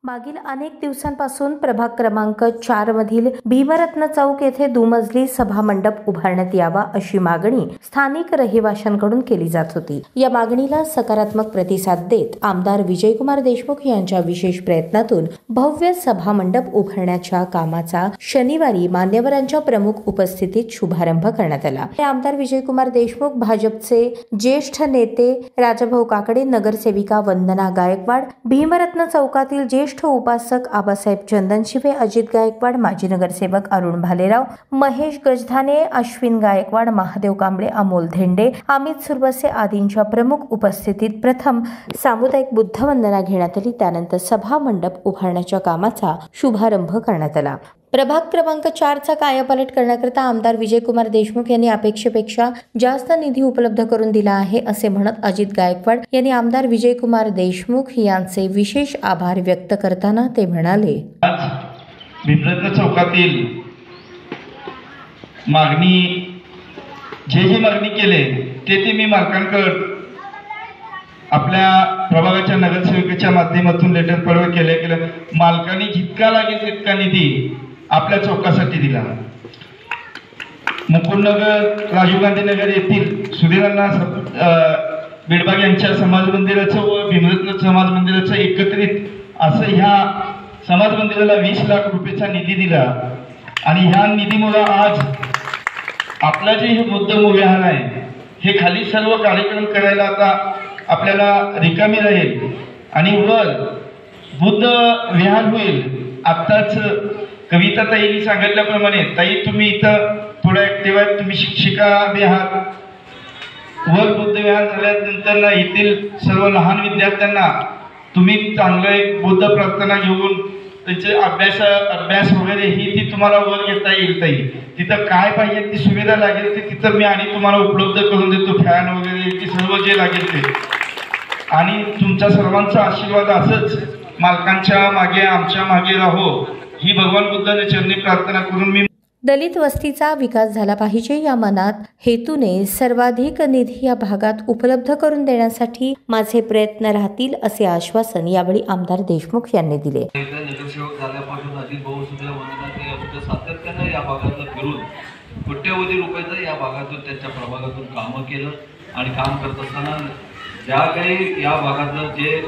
मागील अनेक दिवसांपासून प्रभाग क्रमांक 4 मधील भीमरत्न चौक येथे दुमजली सभामंडप उभारण्यात यावा अशी मागणी स्थानिक रहिवाशांकडून केली जात होती। या मागणीला सकारात्मक प्रतिसाद देत आमदार विजयकुमार देशमुख यांच्या विशेष प्रयत्नातून भव्य सभामंडप उभारण्याच्या कामाचा शनिवारी मान्यवरांच्या प्रमुख उपस्थितीत शुभारंभ करण्यात आला। आमदार विजयकुमार देशमुख, भाजपचे ज्येष्ठ नेते राजाभाऊ काकडे, नगरसेविका वंदना गायकवाड, भीमरत्न चौकातील ज्येष्ठ उपासक आबासाहेब चंदनशिवे, अजित गायकवाड, माजी नगरसेवक अरुण भालेराव, महेश गजधाने, अश्विन गायकवाड, महादेव कांबळे, अमोल धेंडे, अमित सुरबसे आदींच्या प्रमुख उपस्थितीत प्रथम सामुदायिक बुद्धवंदना घेण्यात आली। त्यानंतर सभा मंडप उभारण्याच्या कामाचा शुभारंभ करण्यात आला। प्रभाग क्रमांक 4 चा कायापालट करण्याकरिता आमदार विजयकुमार देशमुख यांनी अपेक्षेपेक्षा जास्त निधी उपलब्ध करून दिला आहे असे म्हणत अजित गायकवाड यांनी आमदार विजयकुमार देशमुख यांचे विशेष आभार व्यक्त करताना ते म्हणाले, भीमरत्न चौकातील मागणी जे मागणी केले ते मी मालकांकडे आपल्या प्रभागाच्या नगरसेवकाच्या माध्यमातून लेटर पडवे केले। मालकांनी जितका लागेल तितका निधी आपल्या चौकासाठी दिला। मुकुंदनगर, राजीव गांधी नगर येथील सुधीरांना बेडबाग यांच्या समाज मंदिराचं व भीमरत्न समाज मंदिराचं एकत्रित असं ह्या समाज मंदिराला 20 लाख रुपयाचा निधी दिला आणि ह्या निधीमुळे आज आपला जे हे बुद्ध विहार आहे हे खाली सर्व कार्यक्रम करायला आता आपल्याला रिकामी राहील आणि वर बुद्ध विहार होईल। आत्ताच कविता ताईंनी सांगितल्याप्रमाणे, ताई तुम्ही इथं थोडा ऍक्टिव्ह आहे, तुम्ही शिक्षिका बी आहात। वर बुद्ध विहार झाल्यानंतर ना येथील सर्व लहान विद्यार्थ्यांना तुम्ही चांगलं एक बुद्ध प्रार्थना घेऊन त्यांचे अभ्यास वगैरे ही ती तुम्हाला वर घेता येईल। ताई तिथं काय पाहिजे ती सुविधा लागेल ते तिथं मी आणि तुम्हाला उपलब्ध करून देतो, फॅन वगैरे ती सर्व जे लागेल ते। आणि तुमच्या सर्वांचा आशीर्वाद असंच मालकांच्या मागे आमच्या मागे राहो ही भगवान बुद्धाच्या चरणी प्रार्थना करून मी दलित वस्तीचा विकास झाला पाहिजे या मनात हेतूने सर्वाधिक निधी या भागात उपलब्ध करून देण्यासाठी माझे प्रयत्न राहतील असे आश्वासन यावेळी आमदार देशमुख यांनी दिले। नगरसेवक झाल्यापासून अजित भाऊ सुद्धा वंदना सातत्याने या भागात फिरून कोट्यवधी रुपयाचं या भागातून त्यांच्या प्रभागातून कामं केलं आणि काम करत असताना ज्या काही या भागातलं जे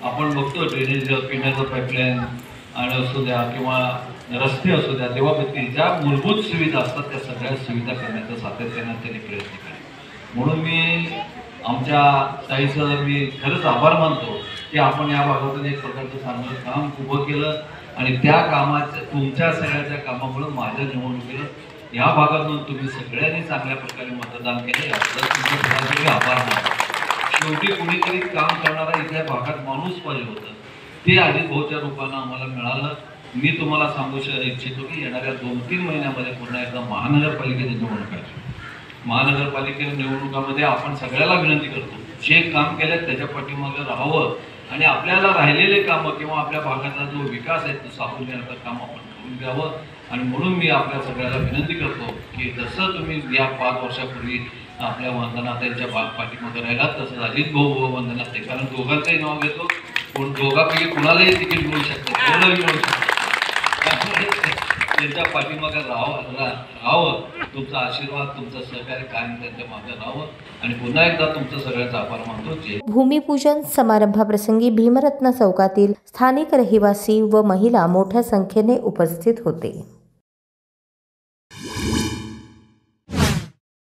आपण बघतो ड्रेनेज, पिण्याचं पाईपलाईन आणि असू द्या किंवा रस्ते असू द्या, तेव्हा ज्या मूलभूत सुविधा असतात त्या सगळ्या सुविधा करण्याचा सातत्याने त्यांनी प्रयत्न केले। म्हणून मी आमच्या ताईचं मी खरंच आभार मानतो की आपण या भागातून एक प्रकारचं चांगलं काम उभं केलं आणि त्या कामाच्या तुमच्या सगळ्याच्या कामामुळे माझ्या निवडणुकीला या भागातून तुम्ही सगळ्यांनी चांगल्या प्रकारे मतदान केलं याबद्दल तुमच्या आभार मानतो। शेवटी कुणीतरी काम करणारा इथल्या भागात माणूस पाहिजे होतं, ते अजित भाऊच्या रूपानं आम्हाला मिळालं। मी तुम्हाला सांगू इच्छितो की येणाऱ्या 2-3 महिन्यामध्ये पुन्हा एकदा महानगरपालिकेची निवडणूक आहे। महानगरपालिकेच्या निवडणुकामध्ये आपण सगळ्याला विनंती करतो, जे काम केलं त्याच्या पाठीमागे राहावं आणि आपल्याला राहिलेले कामं किंवा आपल्या भागाचा जो विकास आहे तो साधून घेण्याचं काम आपण करून घ्यावं। आणि म्हणून मी आपल्या सगळ्याला विनंती करतो की जसं तुम्ही या 5 वर्षापूर्वी आपल्या वंदना त्यांच्या पाठीमागे राहिलात तसं अजित भाऊ वंदना ते, कारण दोघांचंही नाव घेतो, कोण दोघांपैकी कुणालाही तिकीट मिळू शकतं, कोणालाही मिळू शकतं, त्यांच्या पाठीमागे राहावं। तुमचा आशीर्वाद, तुमचं सहकार्य कायम त्यांच्या मागे राहावं आणि पुन्हा एकदा तुमचं सगळ्यांचा आभार मानतो। भूमिपूजन समारंभाप्रसंगी भीमरत्न चौकातील स्थानिक रहिवासी व महिला मोठ्या संख्येने उपस्थित होते।